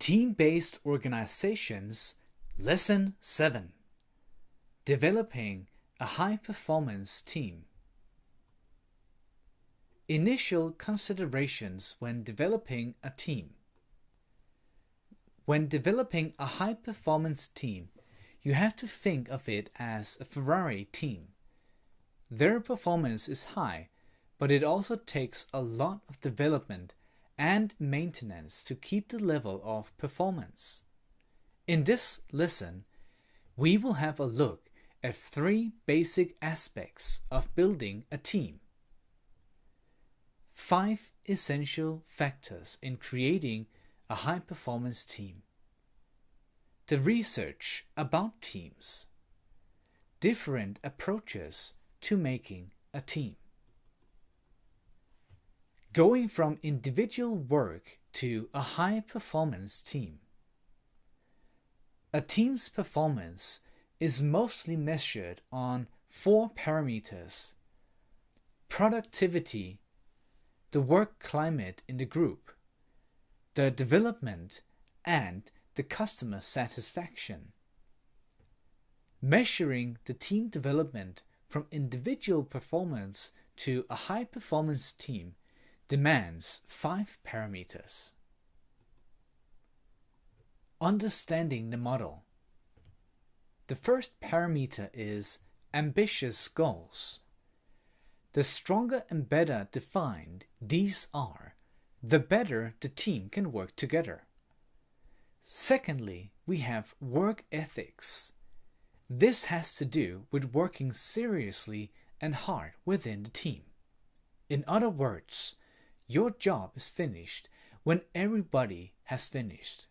Team-based organizations, Lesson 7. Developing a high-performance team. Initial considerations when developing a team. When developing a high-performance team, you have to think of it as a Ferrari team. Their performance is high, but it also takes a lot of development and maintenance to keep the level of performance. In this lesson, we will have a look at 3 basic aspects of building a team. 5 essential factors in creating a high-performance team. The research about teams. Different approaches to making a team. Going from individual work to a high-performance team. A team's performance is mostly measured on 4 parameters: productivity, the work climate in the group, the development, and the customer satisfaction. Measuring the team development from individual performance to a high-performance team demands 5 parameters. Understanding the model. The first parameter is ambitious goals. The stronger and better defined these are, the better the team can work together. Secondly, we have work ethics. This has to do with working seriously and hard within the team. In other words, your job is finished when everybody has finished.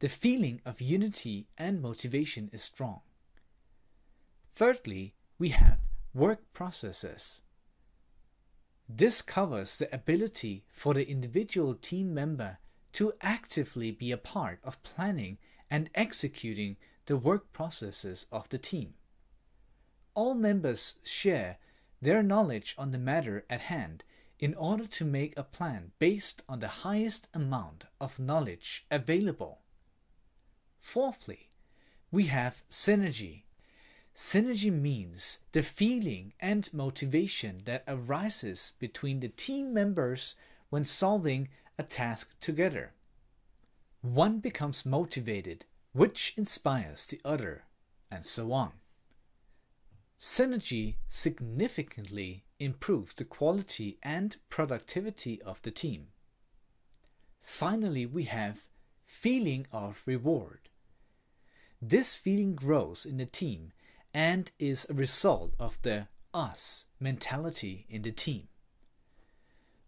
The feeling of unity and motivation is strong. Thirdly, we have work processes. This covers the ability for the individual team member to actively be a part of planning and executing the work processes of the team. All members share their knowledge on the matter at hand in order to make a plan based on the highest amount of knowledge available. Fourthly, we have synergy. Synergy means the feeling and motivation that arises between the team members when solving a task together. One becomes motivated, which inspires the other, and so on. Synergy significantly improves the quality and productivity of the team. Finally, we have feeling of reward. This feeling grows in the team and is a result of the us mentality in the team.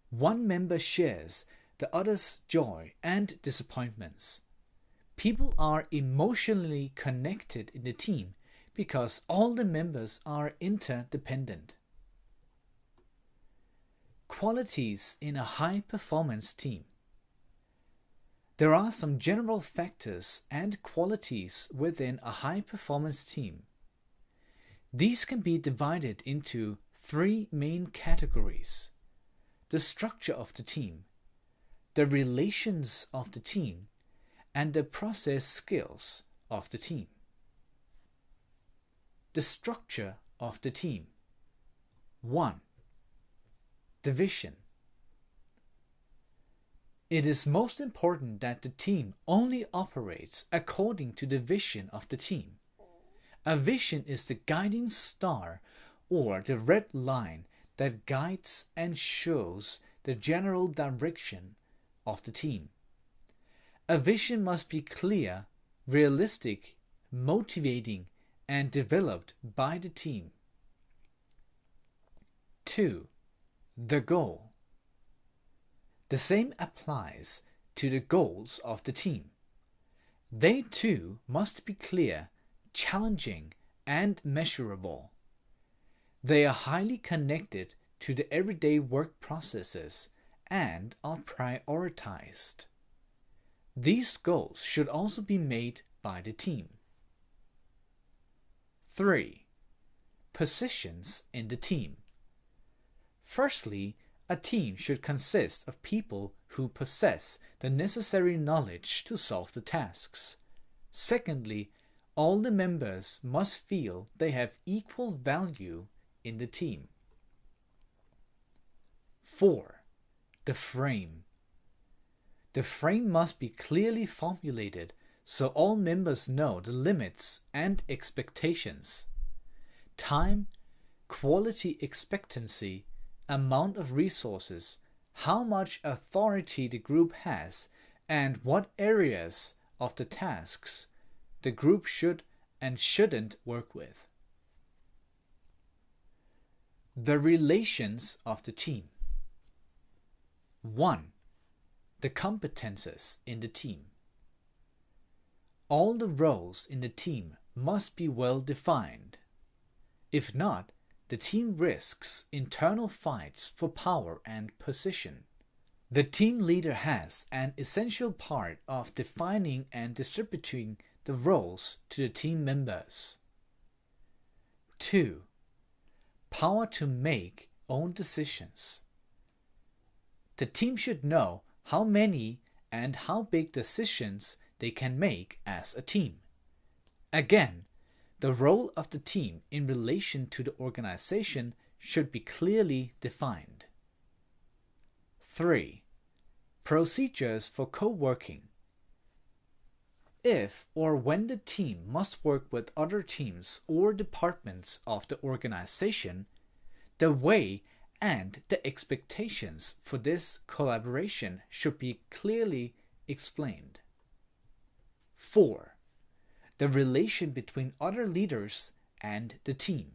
One member shares the other's joy and disappointments. People are emotionally connected in the team because all the members are interdependent. Qualities in a high-performance team. There are some general factors and qualities within a high-performance team. These can be divided into 3 main categories: the structure of the team, the relations of the team, and the process skills of the team. The structure of the team. 1. Division. It is most important that the team only operates according to the vision of the team. A vision is the guiding star or the red line that guides and shows the general direction of the team. A vision must be clear, realistic, motivating, and developed by the team. 2. The goal. The same applies to the goals of the team. They too must be clear, challenging, and measurable. They are highly connected to the everyday work processes and are prioritized. These goals should also be made by the team. 3. Positions in the team. Firstly, a team should consist of people who possess the necessary knowledge to solve the tasks. Secondly, all the members must feel they have equal value in the team. 4. The frame. The frame must be clearly formulated so all members know the limits and expectations. Time, quality expectancy, amount of resources, how much authority the group has, and what areas of the tasks the group should and shouldn't work with. The relations of the team. 1. The competences in the team. All the roles in the team must be well defined. If not, the team risks internal fights for power and position. The team leader has an essential part of defining and distributing the roles to the team members. 2. Power to make own decisions. The team should know how many and how big decisions they can make as a team. Again, the role of the team in relation to the organization should be clearly defined. 3. Procedures for co-working. If or when the team must work with other teams or departments of the organization, the way and the expectations for this collaboration should be clearly explained. 4. The relation between other leaders and the team.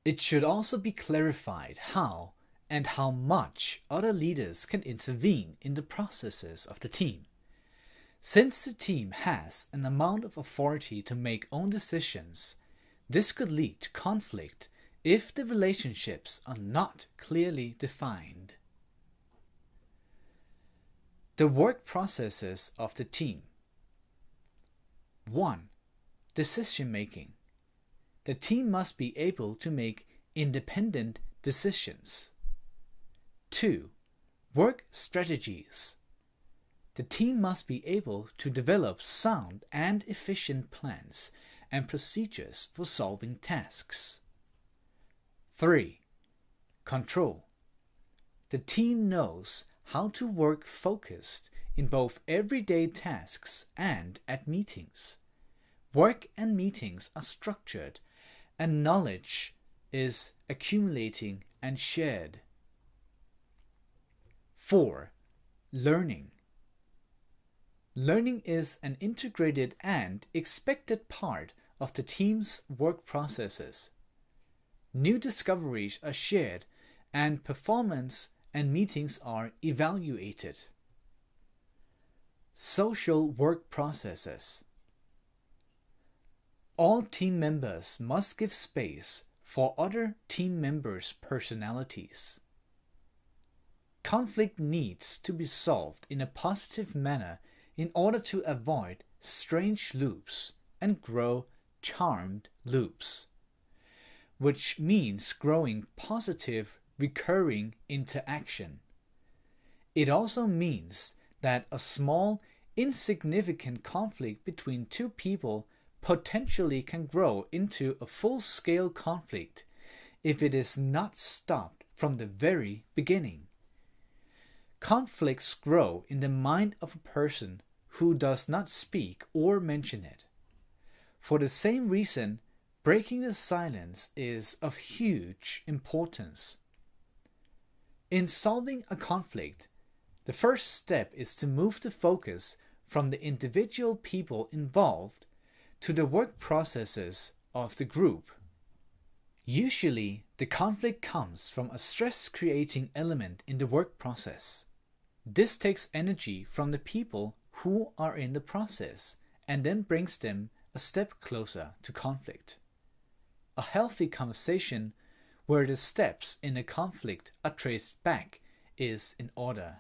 It should also be clarified how and how much other leaders can intervene in the processes of the team. Since the team has an amount of authority to make own decisions, this could lead to conflict if the relationships are not clearly defined. The work processes of the team. 1. Decision making. The team must be able to make independent decisions. 2. Work strategies. The team must be able to develop sound and efficient plans and procedures for solving tasks. 3. Control. The team knows how to work focused in both everyday tasks and at meetings. Work and meetings are structured, and knowledge is accumulating and shared. 4. Learning. Learning is an integrated and expected part of the team's work processes. New discoveries are shared, and performance and meetings are evaluated. Social work processes. All team members must give space for other team members' personalities. Conflict needs to be solved in a positive manner in order to avoid strange loops and grow charmed loops, which means growing positive, recurring interaction. It also means that a small, insignificant conflict between two people potentially can grow into a full-scale conflict if it is not stopped from the very beginning. Conflicts grow in the mind of a person who does not speak or mention it. For the same reason, breaking the silence is of huge importance. In solving a conflict, the first step is to move the focus from the individual people involved to the work processes of the group. Usually, the conflict comes from a stress-creating element in the work process. This takes energy from the people who are in the process and then brings them a step closer to conflict. A healthy conversation where the steps in a conflict are traced back is in order.